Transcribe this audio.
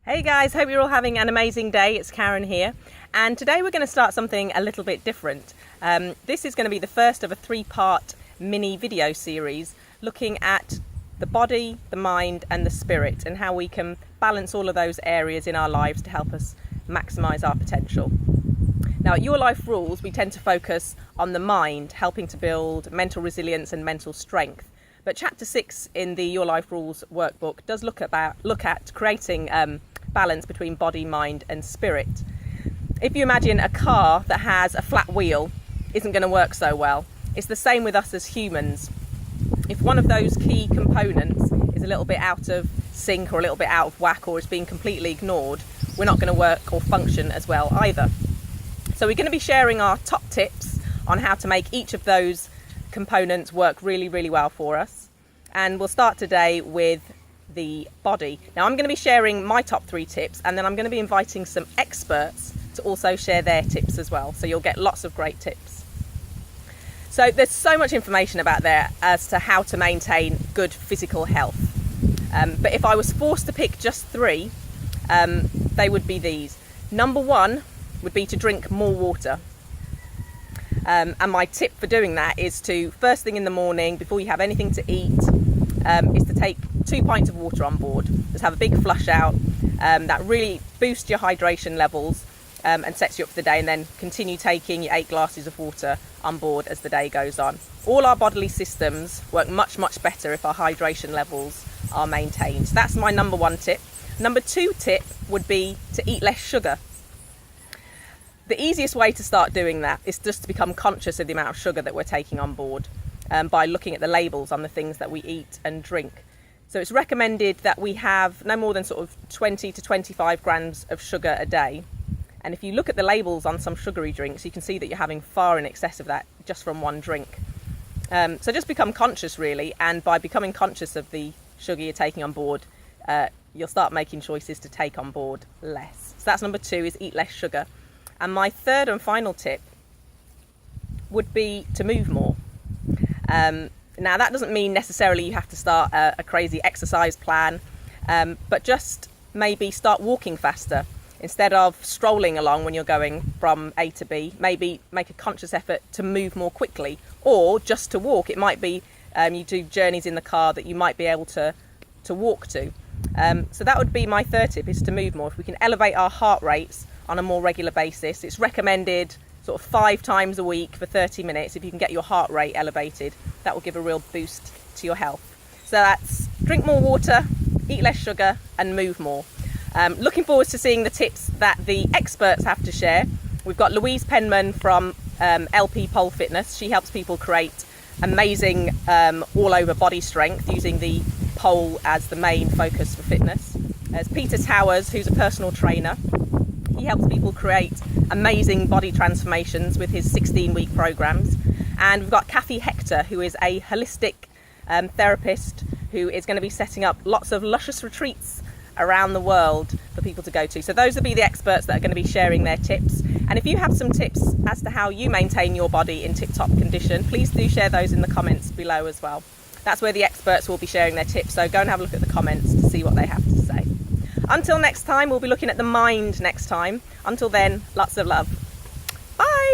Hey guys, hope you're all having an amazing day. It's Karen here, and today we're going to start something a little bit different. This is going to be the first of a three-part mini video series looking at the body, the mind and the spirit, and how we can balance all of those areas in our lives to help us maximise our potential. Now at Your Life Rules, we tend to focus on the mind, helping to build mental resilience and mental strength. But chapter 6 in the Your Life Rules workbook does look at creating balance between body, mind and spirit. If you imagine a car that has a flat wheel, isn't going to work so well. It's the same with us as humans. If one of those key components is a little bit out of sync or a little bit out of whack or is being completely ignored, we're not going to work or function as well either. So we're going to be sharing our top tips on how to make each of those components work really, really well for us. And we'll start today with the body. Now I'm going to be sharing my top 3 tips, and then I'm going to be inviting some experts to also share their tips as well. So you'll get lots of great tips. So there's so much information about there as to how to maintain good physical health. But if I was forced to pick just 3, they would be these. Number 1 would be to drink more water. And my tip for doing that is to, first thing in the morning, before you have anything to eat, is to take 2 pints of water on board. Just have a big flush out. That really boosts your hydration levels and sets you up for the day, and then continue taking your 8 glasses of water on board as the day goes on. All our bodily systems work much, much better if our hydration levels are maintained. So that's my number 1 tip. Number 2 tip would be to eat less sugar. The easiest way to start doing that is just to become conscious of the amount of sugar that we're taking on board by looking at the labels on the things that we eat and drink. So it's recommended that we have no more than sort of 20 to 25 grams of sugar a day. And if you look at the labels on some sugary drinks, you can see that you're having far in excess of that just from one drink. So just become conscious really, and by becoming conscious of the sugar you're taking on board, you'll start making choices to take on board less. So that's number 2, is eat less sugar. And my third and final tip would be to move more. Now that doesn't mean necessarily you have to start a crazy exercise plan, but just maybe start walking faster. Instead of strolling along when you're going from A to B, maybe make a conscious effort to move more quickly, or just to walk. It might be you do journeys in the car that you might be able to walk to. So that would be my third tip, is to move more. If we can elevate our heart rates on a more regular basis, it's recommended sort of 5 times a week for 30 minutes. If you can get your heart rate elevated, that will give a real boost to your health. So that's drink more water, eat less sugar and move more. Looking forward to seeing the tips that the experts have to share. We've got Louise Penman from LP Pole Fitness. She helps people create amazing all over body strength using the pole as the main focus for fitness. There's Peter Towers, who's a personal trainer. He helps people create amazing body transformations with his 16-week programs. And we've got Kathy Hector, who is a holistic therapist who is going to be setting up lots of luscious retreats around the world for people to go to. So those will be the experts that are going to be sharing their tips. And if you have some tips as to how you maintain your body in tip-top condition, please do share those in the comments below as well. That's where the experts will be sharing their tips, so go and have a look at the comments to see what they have to say. Until next time, we'll be looking at the mind next time. Until then, lots of love. Bye!